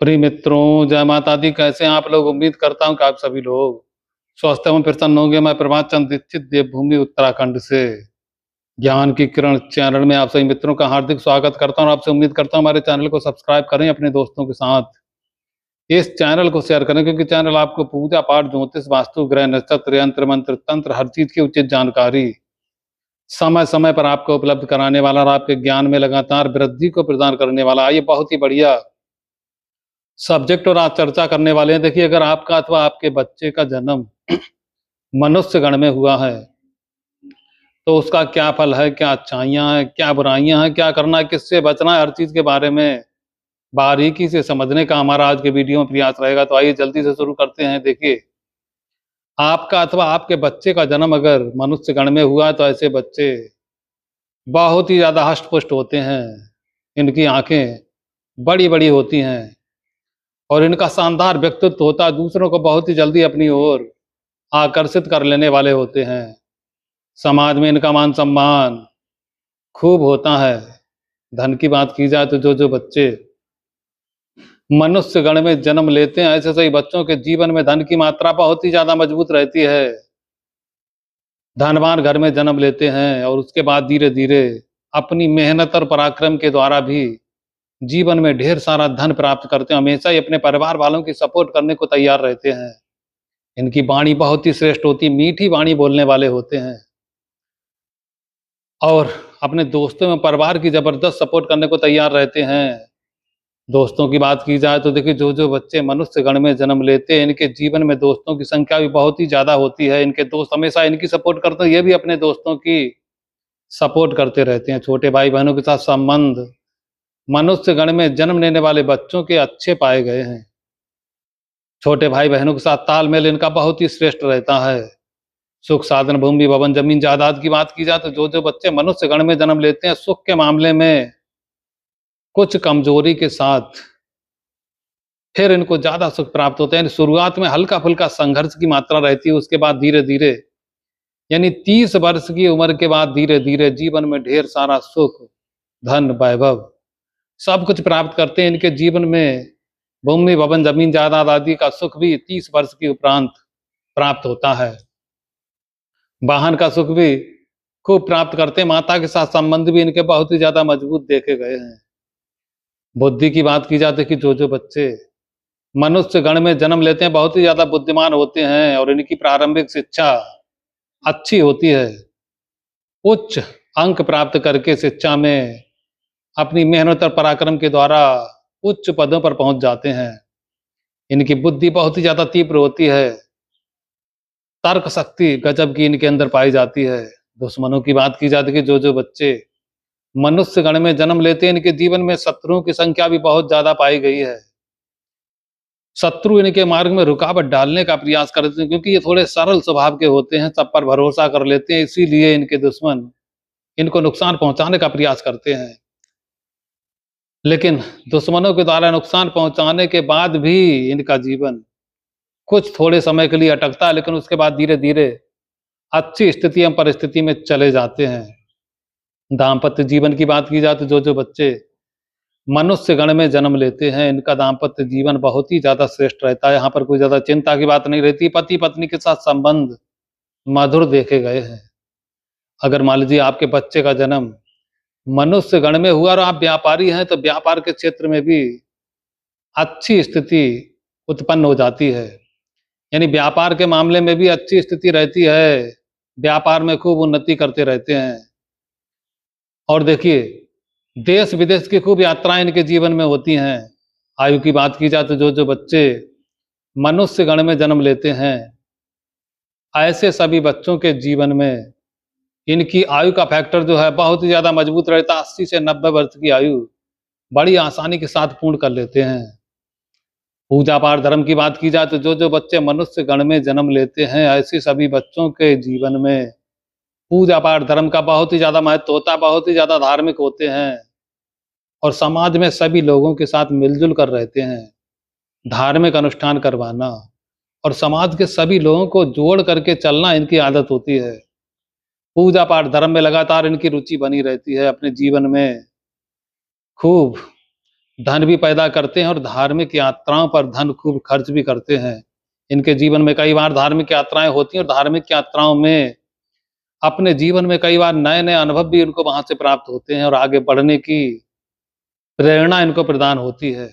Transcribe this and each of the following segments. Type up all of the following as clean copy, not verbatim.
प्रिय मित्रों, जय माता दी। कैसे हैं आप लोग? उम्मीद करता हूं कि आप सभी लोग स्वस्थ एवं प्रसन्न होंगे। मैं प्रभात चंद्र दीक्षित देवभूमि उत्तराखंड से ज्ञान की किरण चैनल में आप सभी मित्रों का हार्दिक स्वागत करता हूं। आपसे उम्मीद करता हूं हमारे चैनल को सब्सक्राइब करें, अपने दोस्तों के साथ इस चैनल को शेयर करें, क्योंकि चैनल आपको पूजा पाठ, ज्योतिष, वास्तु, ग्रह, नक्षत्र, यंत्र मंत्र, तंत्र, हर चीज की उचित जानकारी समय समय पर आपको उपलब्ध कराने वाला और आपके ज्ञान में लगातार वृद्धि को प्रदान करने वाला। आइए, बहुत ही बढ़िया सब्जेक्ट और आज चर्चा करने वाले हैं। देखिए, अगर आपका अथवा आपके बच्चे का जन्म मनुष्य गण में हुआ है तो उसका क्या फल है, क्या अच्छाइयां हैं, क्या बुराइयां हैं, क्या करना है, किससे बचना है, हर चीज के बारे में बारीकी से समझने का हमारा आज के वीडियो में प्रयास रहेगा। तो आइए जल्दी से शुरू करते हैं। देखिए, आपका अथवा आपके बच्चे का जन्म अगर मनुष्य गण में हुआ है तो ऐसे बच्चे बहुत ही ज्यादा हष्ट पुष्ट होते हैं। इनकी आंखें बड़ी बड़ी होती हैं और इनका शानदार व्यक्तित्व होता है। दूसरों को बहुत ही जल्दी अपनी ओर आकर्षित कर लेने वाले होते हैं। समाज में इनका मान सम्मान खूब होता है। धन की बात की जाए तो जो बच्चे मनुष्य गण में जन्म लेते हैं, ऐसे सही बच्चों के जीवन में धन की मात्रा बहुत ही ज्यादा मजबूत रहती है। धनवान घर में जन्म लेते हैं और उसके बाद धीरे धीरे अपनी मेहनत और पराक्रम के द्वारा भी जीवन में ढेर सारा धन प्राप्त करते हैं। हमेशा ही अपने परिवार वालों की सपोर्ट करने को तैयार रहते हैं। इनकी वाणी बहुत ही श्रेष्ठ होती, मीठी वाणी बोलने वाले होते हैं और अपने दोस्तों में परिवार की जबरदस्त सपोर्ट करने को तैयार रहते हैं। दोस्तों की बात की जाए तो देखिए, जो बच्चे मनुष्य गण में जन्म लेते हैं, इनके जीवन में दोस्तों की संख्या भी बहुत ही ज्यादा होती है। इनके दोस्त हमेशा इनकी सपोर्ट करते हैं, ये भी अपने दोस्तों की सपोर्ट करते रहते हैं। छोटे भाई बहनों के साथ संबंध मनुष्य गण में जन्म लेने वाले बच्चों के अच्छे पाए गए हैं। छोटे भाई बहनों के साथ तालमेल इनका बहुत ही श्रेष्ठ रहता है। सुख साधन, भूमि, भवन, जमीन जायदाद की बात की जाए तो जो बच्चे मनुष्य गण में जन्म लेते हैं, सुख के मामले में कुछ कमजोरी के साथ फिर इनको ज्यादा सुख प्राप्त होते हैं। शुरुआत में हल्का फुल्का संघर्ष की मात्रा रहती है, उसके बाद धीरे धीरे यानी 30 वर्ष की उम्र के बाद धीरे धीरे जीवन में ढेर सारा सुख, धन, वैभव सब कुछ प्राप्त करते हैं। इनके जीवन में भूमि, भवन, जमीन जायदाद आदि का सुख भी 30 वर्ष के उपरांत प्राप्त होता है। वाहन का सुख भी खूब प्राप्त करते हैं। माता के साथ संबंध भी इनके बहुत ही ज्यादा मजबूत देखे गए हैं। बुद्धि की बात की जाती है कि जो बच्चे मनुष्य गण में जन्म लेते हैं बहुत ही ज्यादा बुद्धिमान होते हैं और इनकी प्रारंभिक शिक्षा अच्छी होती है। उच्च अंक प्राप्त करके शिक्षा में अपनी मेहनत और पराक्रम के द्वारा उच्च पदों पर पहुंच जाते हैं। इनकी बुद्धि बहुत ही ज्यादा तीव्र होती है। तर्क शक्ति गजब की इनके अंदर पाई जाती है। दुश्मनों की बात की जाती है कि जो बच्चे मनुष्य गण में जन्म लेते हैं, इनके जीवन में शत्रुओं की संख्या भी बहुत ज्यादा पाई गई है। शत्रु इनके मार्ग में रुकावट डालने का प्रयास करते हैं, क्योंकि ये थोड़े सरल स्वभाव के होते हैं, सब पर भरोसा कर लेते हैं। इसीलिए इनके दुश्मन इनको नुकसान पहुंचाने का प्रयास करते हैं। लेकिन दुश्मनों के द्वारा नुकसान पहुंचाने के बाद भी इनका जीवन कुछ थोड़े समय के लिए अटकता है, लेकिन उसके बाद धीरे धीरे अच्छी स्थिति एवं परिस्थिति में चले जाते हैं। दाम्पत्य जीवन की बात की जाए तो जो बच्चे मनुष्य गण में जन्म लेते हैं, इनका दाम्पत्य जीवन बहुत ही ज्यादा श्रेष्ठ रहता है। यहाँ पर कोई ज्यादा चिंता की बात नहीं रहती। पति पत्नी के साथ संबंध मधुर देखे गए हैं। अगर मान लीजिए आपके बच्चे का जन्म मनुष्य गण में हुआ और आप व्यापारी हैं, तो व्यापार के क्षेत्र में भी अच्छी स्थिति उत्पन्न हो जाती है। यानी व्यापार के मामले में भी अच्छी स्थिति रहती है। व्यापार में खूब उन्नति करते रहते हैं। और देखिए, देश विदेश की खूब यात्राएं इनके जीवन में होती हैं। आयु की बात की जाए तो जो बच्चे मनुष्य गण में जन्म लेते हैं, ऐसे सभी बच्चों के जीवन में इनकी आयु का फैक्टर जो है बहुत ही ज्यादा मजबूत रहता है। 80 से 90 वर्ष की आयु बड़ी आसानी के साथ पूर्ण कर लेते हैं। पूजा पाठ, धर्म की बात की जाए तो जो बच्चे मनुष्य गण में जन्म लेते हैं, ऐसे सभी बच्चों के जीवन में पूजा पाठ, धर्म का बहुत ही ज्यादा महत्व होता है, बहुत ही ज्यादा धार्मिक होते हैं और समाज में सभी लोगों के साथ मिलजुल कर रहते हैं। धार्मिक अनुष्ठान करवाना और समाज के सभी लोगों को जोड़ करके चलना इनकी आदत होती है। पूजा पाठ, धर्म में लगातार इनकी रुचि बनी रहती है। अपने जीवन में खूब धन भी पैदा करते हैं और धार्मिक यात्राओं पर धन खूब खर्च भी करते हैं। इनके जीवन में कई बार धार्मिक यात्राएँ होती हैं और धार्मिक यात्राओं में अपने जीवन में कई बार नए-नए अनुभव भी इनको वहाँ से प्राप्त होते हैं और आगे बढ़ने की प्रेरणा इनको प्रदान होती है।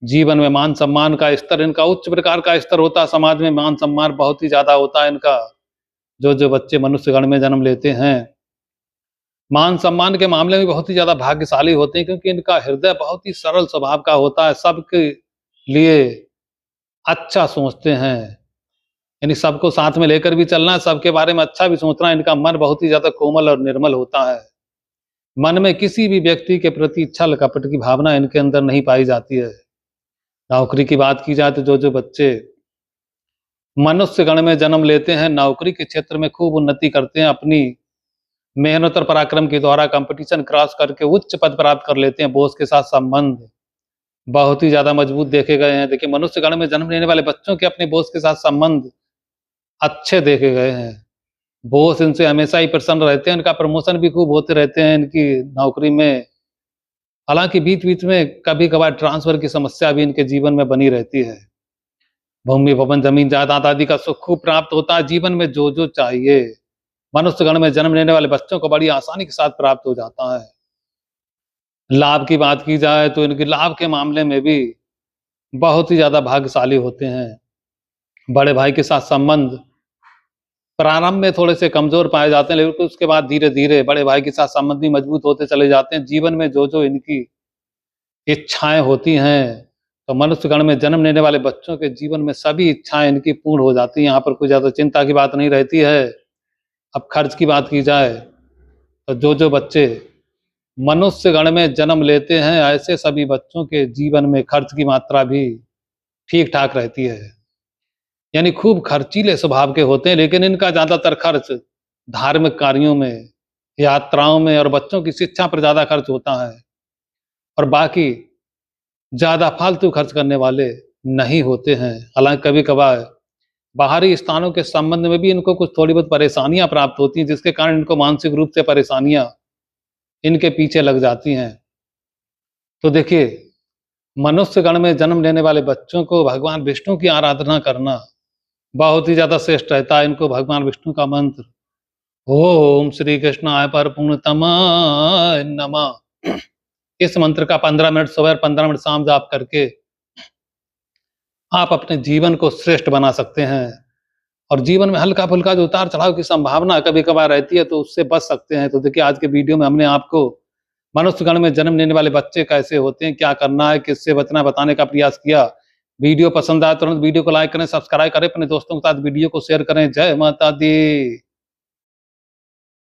जीवन में मान-सम्मान का स्तर इनका उच्च प्रकार का स्तर होता है, समाज में मान-सम्मान बहुत ही ज़्यादा होता है इनका। जो बच्चे मनुष्यगण में जन्म लेते हैं, मान-सम्मान के मामले में बहुत ही ज़्यादा भाग्यशाली होते हैं क्योंकि इनका हृदय बहुत ही सरल स्वभाव का होता है, सबके लिए अच्छा सोचते हैं। यानी सबको साथ में लेकर भी चलना है, सबके बारे में अच्छा भी सोचना है, इनका मन बहुत ही ज़्यादा कोमल और निर्मल होता है। मन में किसी भी व्यक्ति के प्रति छल-कपट की भावना इनके अंदर नहीं पाई जाती है। नौकरी की बात की जाए तो जो बच्चे मनुष्य गण में जन्म लेते हैं, नौकरी के क्षेत्र में खूब उन्नति करते हैं, अपनी मेहनत और पराक्रम के द्वारा कॉम्पिटिशन क्रॉस करके उच्च पद प्राप्त कर लेते हैं, बॉस के साथ संबंध बहुत ही ज़्यादा मजबूत देखे गए हैं। देखिए, मनुष्य गण में जन्म लेने वाले बच्चों के अपने बॉस के साथ संबंध अच्छे देखे गए हैं। बॉस इनसे हमेशा ही प्रसन्न रहते हैं, इनका प्रमोशन भी खूब होते रहते हैं इनकी नौकरी में। हालाँकि बीच-बीच में कभी-कभार ट्रांसफ़र की समस्या भी इनके जीवन में बनी रहती है। भूमि, भवन, ज़मीन, जायदाद आदि का सुख खूब प्राप्त होता है। जीवन में जो चाहिए, मनुष्य गण में जन्म लेने वाले बच्चों को बड़ी आसानी के साथ प्राप्त हो जाता है। लाभ की बात की जाए तो इनके लाभ के मामले में भी बहुत ही ज़्यादा भाग्यशाली होते हैं। बड़े भाई के साथ संबंध प्रारंभ में थोड़े से कमज़ोर पाए जाते हैं, लेकिन उसके बाद धीरे-धीरे बड़े भाई के साथ संबंध भी मजबूत होते चले जाते हैं। जीवन में जो इनकी इच्छाएँ होती हैं, तो मनुष्यगण में जन्म लेने वाले बच्चों के जीवन में सभी इच्छाएँ इनकी पूर्ण हो जाती हैं। यहाँ पर कोई ज़्यादा चिंता की बात नहीं रहती है। अब खर्च की बात की जाए, तो जो बच्चे मनुष्यगण में जन्म लेते हैं, ऐसे सभी बच्चों के जीवन में खर्च की मात्रा भी ठीक-ठाक रहती है। यानी खूब खर्चीले स्वभाव के होते हैं, लेकिन इनका ज़्यादातर खर्च धार्मिक कार्यों में, यात्राओं में और बच्चों की शिक्षा पर ज़्यादा खर्च होता है और बाकी ज़्यादा फालतू खर्च करने वाले नहीं होते हैं। हालाँकि कभी-कभार बाहरी स्थानों के संबंध में भी इनको कुछ थोड़ी बहुत परेशानियाँ प्राप्त होती हैं, जिसके कारण इनको मानसिक रूप से परेशानियाँ इनके पीछे लग जाती हैं। तो देखिए, मनुष्यगण में जन्म लेने वाले बच्चों को भगवान विष्णु की आराधना करना बहुत ही ज़्यादा श्रेष्ठ रहता है। इनको भगवान विष्णु का मंत्र ओम श्री कृष्णाय परमपूर्णतमाय नमः, इस मंत्र का 15 मिनट सुबह और 15 मिनट शाम जाप करके आप अपने जीवन को श्रेष्ठ बना सकते हैं और जीवन में हल्का-फुल्का जो उतार-चढ़ाव की संभावना कभी-कभार रहती है, तो उससे बच सकते हैं। तो देखिए, आज के वीडियो में हमने आपको मनुष्यगण में जन्म लेने वाले बच्चे कैसे होते हैं, क्या करना है, किससे बचना है, बताने का प्रयास किया। वीडियो पसंद आए तुरंत वीडियो को लाइक करें, सब्सक्राइब करें, अपने दोस्तों के साथ वीडियो को शेयर करें। जय माता दी।